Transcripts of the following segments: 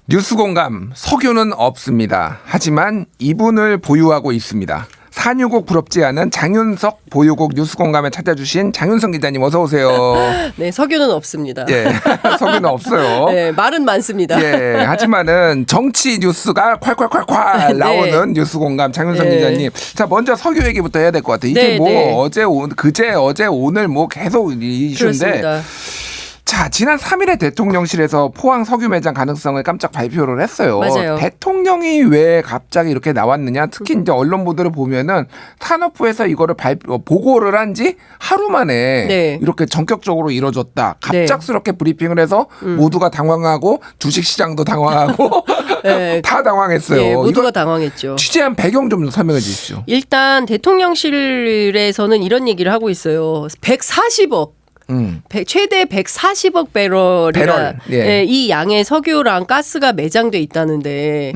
뉴스공감 석유는 없습니다. 하지만 이분을 보유하고 있습니다. 산유국 부럽지 않은 장윤석 보유국 뉴스공감에 찾아주신 장윤석 기자님 어서 오세요. 네, 석유는 없습니다. 예, 석유는 없어요. 네, 말은 많습니다. 예, 하지만은 정치 뉴스가 콸콸콸콸 나오는 뉴스공감 장윤석 기자님. 자, 먼저 석유 얘기부터 해야 될 것 같아요. 이게 그제 어제 오늘 계속 이슈인데. 그렇습니다. 자, 지난 3일에 대통령실에서 포항 석유 매장 가능성을 깜짝 발표를 했어요. 맞아요. 대통령이 왜 갑자기 이렇게 나왔느냐? 특히 이제 언론 보도를 보면은 산업부에서 이거를 보고를 한 지 하루 만에 이렇게 전격적으로 이루어졌다. 갑작스럽게 브리핑을 해서 모두가 당황하고 주식시장도 당황하고 다 당황했어요. 예, 모두가 당황했죠. 취재한 배경 좀 설명해 주십시오. 일단 대통령실에서는 이런 얘기를 하고 있어요. 140억. 최대 140억 배럴이라 이 양의 석유랑 가스가 매장돼 있다는데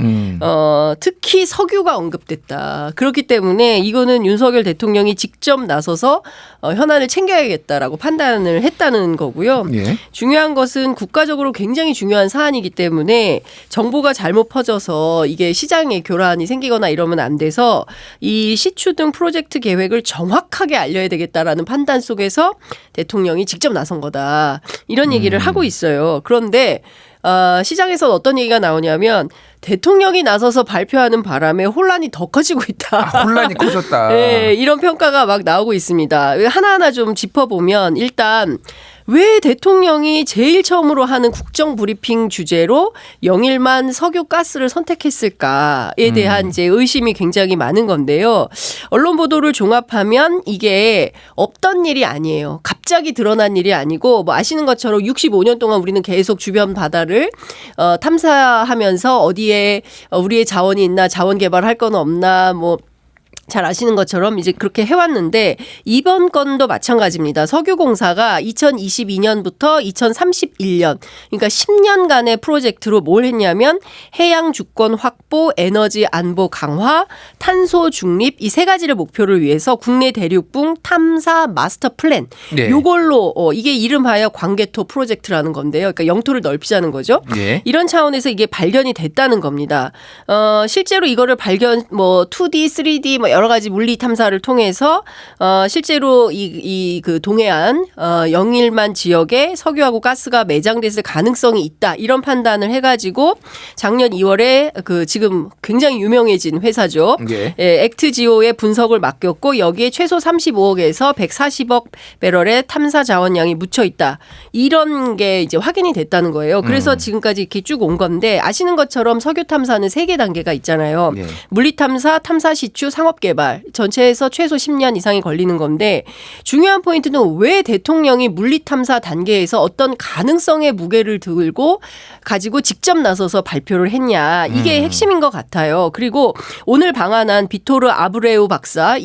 특히 석유가 언급됐다. 그렇기 때문에 이거는 윤석열 대통령이 직접 나서서 현안을 챙겨야겠다라고 판단을 했다는 거고요. 예. 중요한 것은 국가적으로 굉장히 중요한 사안이기 때문에 정보가 잘못 퍼져서 이게 시장에 교란이 생기거나 이러면 안 돼서 이 시추 등 프로젝트 계획을 정확하게 알려야 되겠다라는 판단 속에서 대통령이 직접 나선 거다. 이런 얘기를 하고 있어요. 그런데 시장에서 어떤 얘기가 나오냐면 대통령이 나서서 발표하는 바람에 혼란이 더 커지고 있다. 혼란이 커졌다. 네, 이런 평가가 막 나오고 있습니다. 하나하나 좀 짚어보면 일단 왜 대통령이 제일 처음으로 하는 국정 브리핑 주제로 영일만 석유 가스를 선택했을까에 대한 이제 의심이 굉장히 많은 건데요. 언론 보도를 종합하면 이게 없던 일이 아니에요. 갑자기 드러난 일이 아니고 아시는 것처럼 65년 동안 우리는 계속 주변 바다를 탐사하면서 어디에 우리의 자원이 있나 자원 개발할 건 없나 잘 아시는 것처럼 이제 그렇게 해왔는데 이번 건도 마찬가지입니다. 석유공사가 2022년부터 2031년 그러니까 10년간의 프로젝트로 뭘 했냐면 해양 주권 확보, 에너지 안보 강화, 탄소 중립 이 세 가지를 목표를 위해서 국내 대륙붕 탐사 마스터 플랜 요걸로 이게 이름하여 광개토 프로젝트라는 건데요. 그러니까 영토를 넓히자는 거죠. 이런 차원에서 이게 발견이 됐다는 겁니다. 실제로 이거를 2D, 3D 여러 가지 물리 탐사를 통해서 실제로 그 동해안 영일만 지역에 석유하고 가스가 매장됐을 가능성이 있다 이런 판단을 해가지고 작년 2월에 그 지금 굉장히 유명해진 회사죠. 액트지오의 분석을 맡겼고 여기에 최소 35억에서 140억 배럴의 탐사 자원량이 묻혀 있다 이런 게 이제 확인이 됐다는 거예요. 그래서 지금까지 이렇게 쭉 온 건데 아시는 것처럼 석유 탐사는 3개 단계가 있잖아요. 물리 탐사, 탐사 시추, 상업 개발 전체에서 최소 10년 이상이 걸리는 건데 중요한 포인트는 왜 대통령이 물리탐사 단계에서 어떤 가능성의 무게를 들고 가지고 직접 나서서 발표를 했냐 이게 핵심인 것 같아요. 그리고 오늘 방한한 비토르 아브레우 박사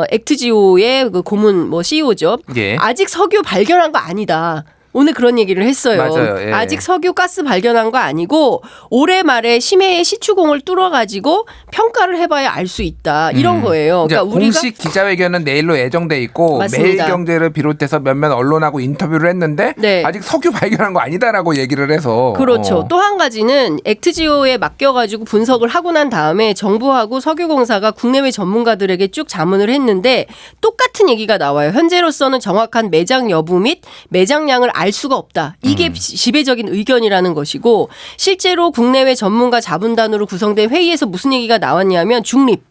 액트지오의 그 고문 CEO죠. 아직 석유 발견한 거 아니다. 오늘 그런 얘기를 했어요. 맞아요. 아직 석유 가스 발견한 거 아니고 올해 말에 심해의 시추공을 뚫어가지고 평가를 해봐야 알 수 있다. 이런 거예요. 그러니까 공식 기자회견은 내일로 예정돼 있고 맞습니다. 매일경제를 비롯해서 몇몇 언론하고 인터뷰를 했는데 아직 석유 발견한 거 아니다라고 얘기를 해서. 그렇죠. 또 한 가지는 액트지오에 맡겨가지고 분석을 하고 난 다음에 정부하고 석유공사가 국내외 전문가들에게 쭉 자문을 했는데 똑같은 얘기가 나와요. 현재로서는 정확한 매장 여부 및 매장량을 알 수가 없다. 이게 지배적인 의견이라는 것이고 실제로 국내외 전문가 자문단으로 구성된 회의에서 무슨 얘기가 나왔냐면 중립.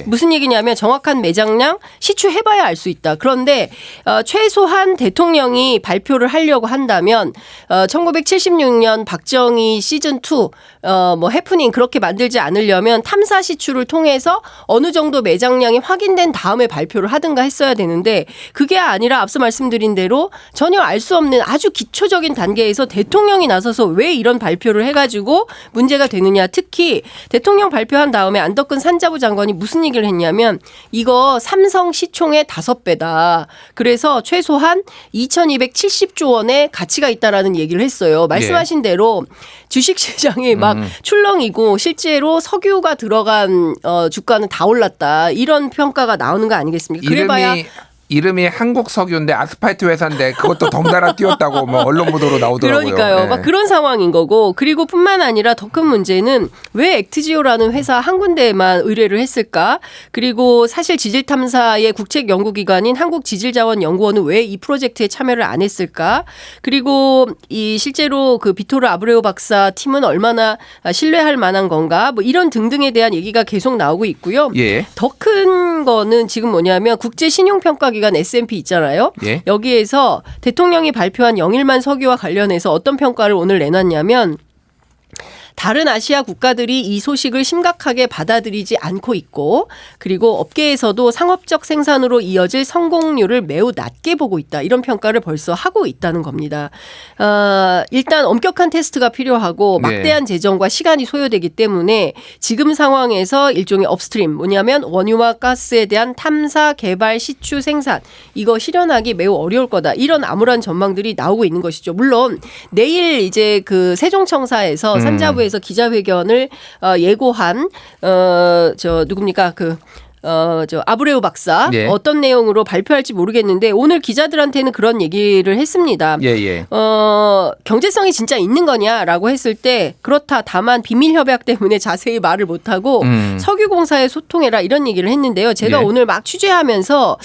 무슨 얘기냐면 정확한 매장량 시추해봐야 알 수 있다. 그런데 최소한 대통령이 발표를 하려고 한다면 1976년 박정희 시즌2 해프닝 그렇게 만들지 않으려면 탐사 시추를 통해서 어느 정도 매장량이 확인된 다음에 발표를 하든가 했어야 되는데 그게 아니라 앞서 말씀드린 대로 전혀 알 수 없는 아주 기초적인 단계에서 대통령이 나서서 왜 이런 발표를 해가지고 문제가 되느냐. 특히 대통령 발표한 다음에 안덕근 산자부 장관이 무슨 얘기를 했냐면 이거 삼성 시총의 5배다. 그래서 최소한 2270조 원의 가치가 있다라는 얘기를 했어요. 말씀하신 대로 주식시장이 막 출렁이고 실제로 석유가 들어간 주가는 다 올랐다. 이런 평가가 나오는 거 아니겠습니까? 그래봐야 이름이 한국석유인데 아스팔트 회사인데 그것도 덩달아 뛰었다고 뭐 언론 보도로 나오더라고요. 그러니까요. 네. 막 그런 상황인 거고. 그리고 뿐만 아니라 더 큰 문제는 왜 액트지오라는 회사 한 군데에만 의뢰를 했을까? 그리고 사실 지질 탐사의 국책 연구기관인 한국지질자원연구원은 왜 이 프로젝트에 참여를 안 했을까? 그리고 이 실제로 그 비토르 아브레오 박사 팀은 얼마나 신뢰할 만한 건가? 뭐 이런 등등에 대한 얘기가 계속 나오고 있고요. 예. 더 큰 거는 지금 뭐냐면 국제 신용평가 기관 S&P 있잖아요. 예. 여기에서 대통령이 발표한 영일만 석유와 관련해서 어떤 평가를 오늘 내놨냐면 다른 아시아 국가들이 이 소식을 심각하게 받아들이지 않고 있고 그리고 업계에서도 상업적 생산으로 이어질 성공률을 매우 낮게 보고 있다. 이런 평가를 벌써 하고 있다는 겁니다. 일단 엄격한 테스트가 필요하고 막대한 재정과 시간이 소요되기 때문에 지금 상황에서 일종의 업스트림 뭐냐면 원유와 가스에 대한 탐사, 개발, 시추, 생산 이거 실현하기 매우 어려울 거다. 이런 암울한 전망들이 나오고 있는 것이죠. 물론 내일 이제 그 세종청사에서 산자부에서 기자회견을 예고한 저 누굽니까 저 아브레오 박사 예. 어떤 내용으로 발표할지 모르겠는데 오늘 기자들한테는 그런 얘기를 했습니다. 예. 경제성이 진짜 있는 거냐라고 했을 때 그렇다. 다만 비밀 협약 때문에 자세히 말을 못하고 석유공사에 소통해라 이런 얘기를 했는데요. 제가 예. 오늘 막 취재하면서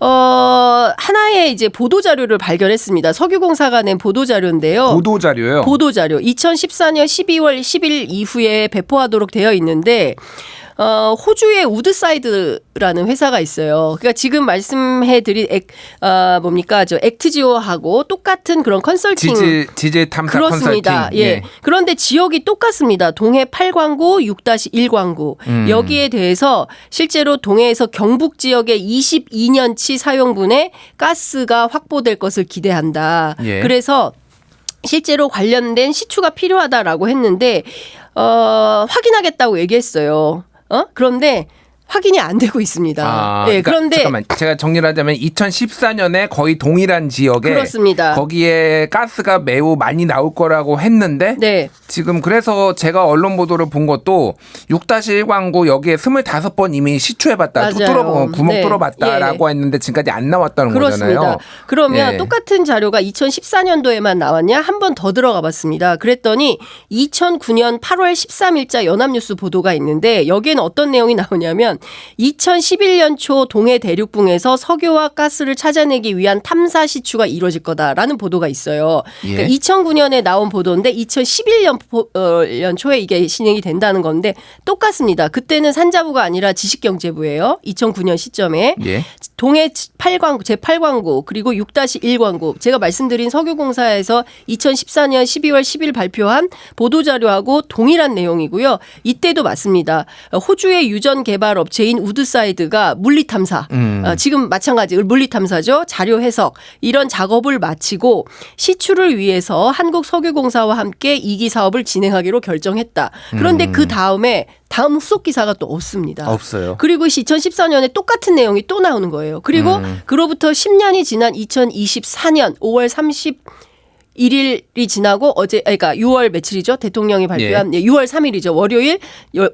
하나의 이제 보도 자료를 발견했습니다. 석유공사가 낸 보도 자료인데요. 보도 자료요. 보도 자료 2014년 12월 10일 이후에 배포하도록 되어 있는데 호주의 우드사이드라는 회사가 있어요. 그러니까 지금 말씀해드린 저 액트지오하고 똑같은 그런 컨설팅 지질 탐사 그렇습니다. 컨설팅. 예. 그런데 지역이 똑같습니다. 동해 8광구, 6-1광구 여기에 대해서 실제로 동해에서 경북 지역의 22년치 사용분의 가스가 확보될 것을 기대한다. 예. 그래서 실제로 관련된 시추가 필요하다라고 했는데 확인하겠다고 얘기했어요. 그런데 확인이 안 되고 있습니다. 네, 그런데 잠깐만 제가 정리를 하자면 2014년에 거의 동일한 지역에 그렇습니다. 거기에 가스가 매우 많이 나올 거라고 했는데 네. 지금 그래서 제가 언론 보도를 본 것도 6-1광구 여기에 25번 이미 시추해봤다. 구멍 네. 뚫어봤다라고 했는데 지금까지 안 나왔다는 그렇습니다. 거잖아요. 그러면 똑같은 자료가 2014년도에만 나왔냐? 한 번 더 들어가 봤습니다. 그랬더니 2009년 8월 13일자 연합뉴스 보도가 있는데 여기에는 어떤 내용이 나오냐면 2011년 초 동해 대륙붕에서 석유와 가스를 찾아내기 위한 탐사 시추가 이루어질 거다라는 보도가 있어요. 예. 그러니까 2009년에 나온 보도인데 2011년 초에 이게 진행이 된다는 건데 똑같습니다. 그때는 산자부가 아니라 지식경제부예요. 2009년 시점에. 예. 동해 8광구, 제8광구 그리고 6-1광구 제가 말씀드린 석유공사에서 2014년 12월 10일 발표한 보도자료하고 동일한 내용이고요. 이때도 맞습니다. 호주의 유전 개발 업체인 우드사이드가 물리탐사 지금 마찬가지 물리탐사죠. 자료 해석 이런 작업을 마치고 시추를 위해서 한국석유공사와 함께 2기 사업을 진행하기로 결정했다. 그런데 그 다음에 다음 후속 기사가 또 없습니다. 없어요. 그리고 2014년에 똑같은 내용이 또 나오는 거예요. 그리고 그로부터 10년이 지난 2024년 5월 31일이 지나고 그러니까 6월 며칠이죠? 대통령이 발표한 6월 3일이죠. 월요일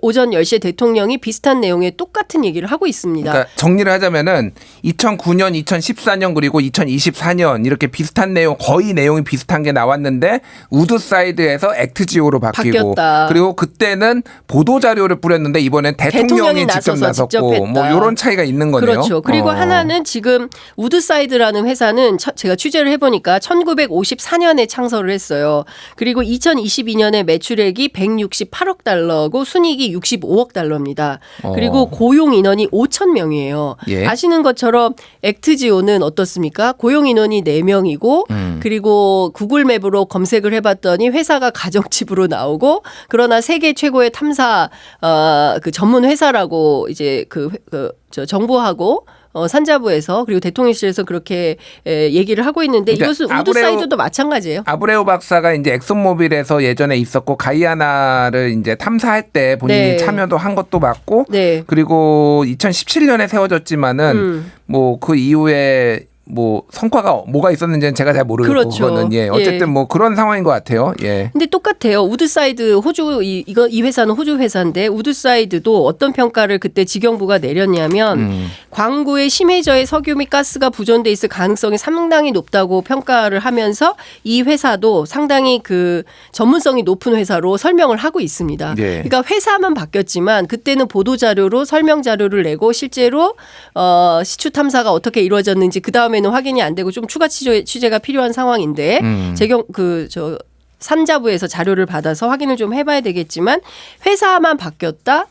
오전 10시에 대통령이 비슷한 내용의 똑같은 얘기를 하고 있습니다. 그러니까 정리를 하자면은 2009년, 2014년 그리고 2024년 이렇게 비슷한 내용 거의 내용이 비슷한 게 나왔는데 우드사이드에서 액트지오로 바뀌고 바뀌었다. 그리고 그때는 보도 자료를 뿌렸는데 이번엔 대통령이 직접 나섰고 뭐 이런 차이가 있는 거네요. 그렇죠. 그리고 하나는 지금 우드사이드라는 회사는 제가 취재를 해보니까 1954년에 창설을 했어요. 그리고 2022년에 매출액이 168억 달러고 순이익이 65억 달러입니다. 그리고 고용 인원이 5천 명이에요. 예. 아시는 것처럼 액트지오는 어떻습니까? 고용 인원이 4명이고 그리고 구글 맵으로 검색을 해봤더니 회사가 가정집으로 나오고 그러나 세계 최고의 탐사 그 전문 회사라고 이제 저 정부하고 산자부에서 그리고 대통령실에서 그렇게 얘기를 하고 있는데 그러니까 이것은 우드사이드도 마찬가지예요. 아브레오 박사가 이제 엑슨모빌에서 예전에 있었고 가이아나를 이제 탐사할 때 본인이 참여도 한 것도 맞고 그리고 2017년에 세워졌지만은 뭐 그 이후에 뭐 성과가 뭐가 있었는지는 제가 잘 모르고 그렇죠. 그거는 예. 어쨌든 뭐 그런 상황인 것 같아요. 예. 근데 똑같아요. 우드사이드 호주 이 회사는 호주 회사인데 우드사이드도 어떤 평가를 그때 지경부가 내렸냐면 광구에 심해저의 석유 및 가스가 부존돼 있을 가능성이 상당히 높다고 평가를 하면서 이 회사도 상당히 그 전문성이 높은 회사로 설명을 하고 있습니다. 예. 그러니까 회사만 바뀌었지만 그때는 보도 자료로 설명 자료를 내고 실제로 시추 탐사가 어떻게 이루어졌는지 그 다음에는 확인이 안 되고 좀 추가 취재가 필요한 상황인데 산자부에서 자료를 받아서 확인을 좀 해봐야 되겠지만 회사만 바뀌었다.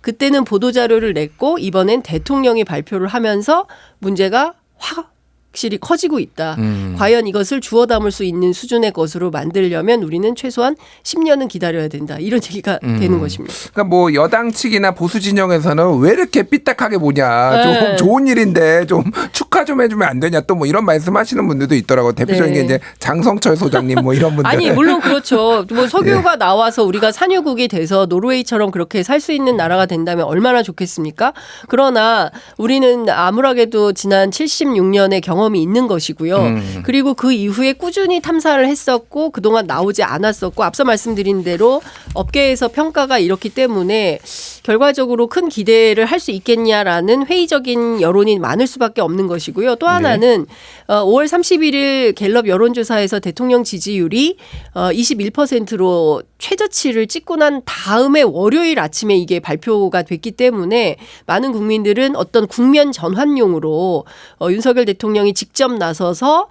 그때는 보도 자료를 냈고 이번엔 대통령이 발표를 하면서 문제가 확실히 커지고 있다. 과연 이것을 주워 담을 수 있는 수준의 것으로 만들려면 우리는 최소한 10년은 기다려야 된다. 이런 얘기가 되는 것입니다. 그러니까 뭐 여당 측이나 보수 진영에서는 왜 이렇게 삐딱하게 보냐. 좀 네. 좋은 일인데 좀 축하 좀 해주면 안 되냐. 또 뭐 이런 말씀하시는 분들도 있더라고. 대표적인 게 이제 장성철 소장님 뭐 이런 분들. 아니 물론 그렇죠. 뭐 석유가 나와서 우리가 산유국이 돼서 노르웨이처럼 그렇게 살 수 있는 나라가 된다면 얼마나 좋겠습니까? 그러나 우리는 암울하게도 지난 76년의 경험이 있는 것이고요. 그리고 그 이후에 꾸준히 탐사를 했었고 그동안 나오지 않았었고 앞서 말씀드린 대로 업계에서 평가가 이렇기 때문에 결과적으로 큰 기대를 할 수 있겠냐라는 회의적인 여론이 많을 수밖에 없는 것이고요. 또 하나는 5월 31일 갤럽 여론조사에서 대통령 지지율이 21%로 최저치를 찍고 난 다음에 월요일 아침에 이게 발표가 됐기 때문에 많은 국민들은 어떤 국면 전환용으로 윤석열 대통령이 직접 나서서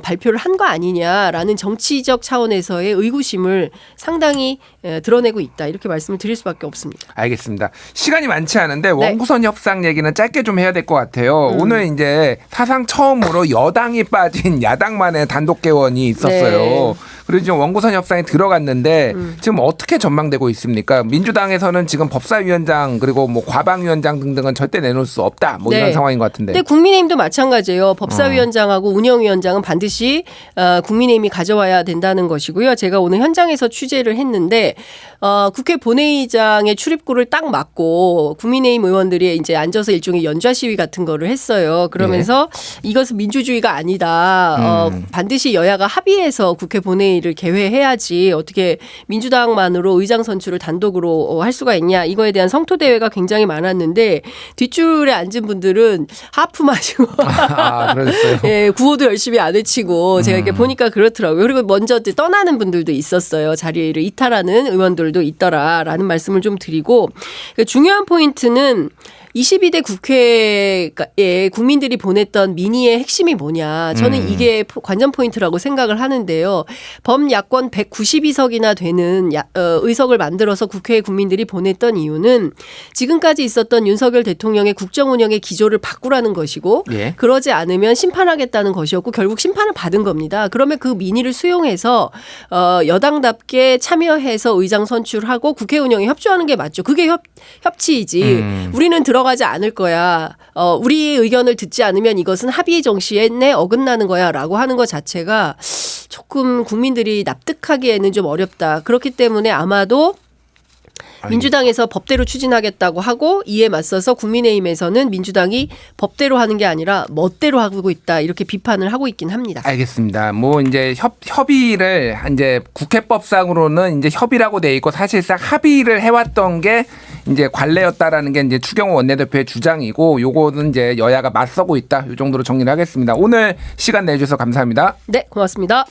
발표를 한 거 아니냐라는 정치적 차원에서의 의구심을 상당히 드러내고 있다. 이렇게 말씀을 드릴 수밖에 없습니다. 알겠습니다. 시간이 많지 않은데 원구성 협상 얘기는 짧게 좀 해야 될 것 같아요. 오늘 이제 사상 처음으로 여당이 빠진 야당만의 단독 개원이 있었어요. 네. 그리고 지금 원구성 협상에 들어갔는데 지금 어떻게 전망되고 있습니까? 민주당에서는 지금 법사위원장 그리고 뭐 과방위원장 등등은 절대 내놓을 수 없다. 뭐 이런 상황인 것 같은데. 근데 국민의힘도 마찬가지예요. 법사위원장하고 운영위원장은 반드시 국민의힘이 가져와야 된다는 것이고요. 제가 오늘 현장에서 취재를 했는데 국회 본회의장의 출입구를 딱 막고 국민의힘 의원들이 이제 앉아서 일종의 연좌 시위 같은 거를 했어요. 그러면서 이것은 민주주의가 아니다. 반드시 여야가 합의해서 국회 본회의를 개회해야지 어떻게 민주당만으로 의장 선출을 단독으로 할 수가 있냐. 이거에 대한 성토 대회가 굉장히 많았는데 뒷줄에 앉은 분들은 하프 마시고 그러셨어요. 예, 구호도 열심히 안 외치고 제가 이렇게 보니까 그렇더라고요. 그리고 먼저 떠나는 분들도 있었어요. 자리를 이탈하는 의원들도 있더라라는 말씀을 좀 드리고 중요한 포인트는 22대 국회에 국민들이 보냈던 민의의 핵심이 뭐냐. 저는 이게 관전 포인트라고 생각을 하는데요. 범야권 192석이나 되는 의석을 만들어서 국회에 국민들이 보냈던 이유는 지금까지 있었던 윤석열 대통령의 국정 운영의 기조를 바꾸라는 것이고 그러지 않으면 심판하겠다는 것이었고 결국 심판을 받은 겁니다. 그러면 그 민의를 수용해서 여당답게 참여해서 의장 선출하고 국회 운영에 협조하는 게 맞죠. 그게 협치이지. 우리는 들어가지 않을 거야. 우리의 의견을 듣지 않으면 이것은 합의 정신에 어긋나는 거야 라고 하는 것 자체가 조금 국민들이 납득하기에는 좀 어렵다. 그렇기 때문에 아마도 민주당에서 법대로 추진하겠다고 하고 이에 맞서서 국민의힘에서는 민주당이 법대로 하는 게 아니라 멋대로 하고 있다 이렇게 비판을 하고 있긴 합니다. 알겠습니다. 뭐 이제 협의를 이제 국회법상으로는 이제 협의라고 돼 있고 사실상 합의를 해왔던 게 이제 관례였다라는 게 이제 추경호 원내대표의 주장이고 요거는 이제 여야가 맞서고 있다. 이 정도로 정리를 하겠습니다. 오늘 시간 내주셔서 감사합니다. 네, 고맙습니다.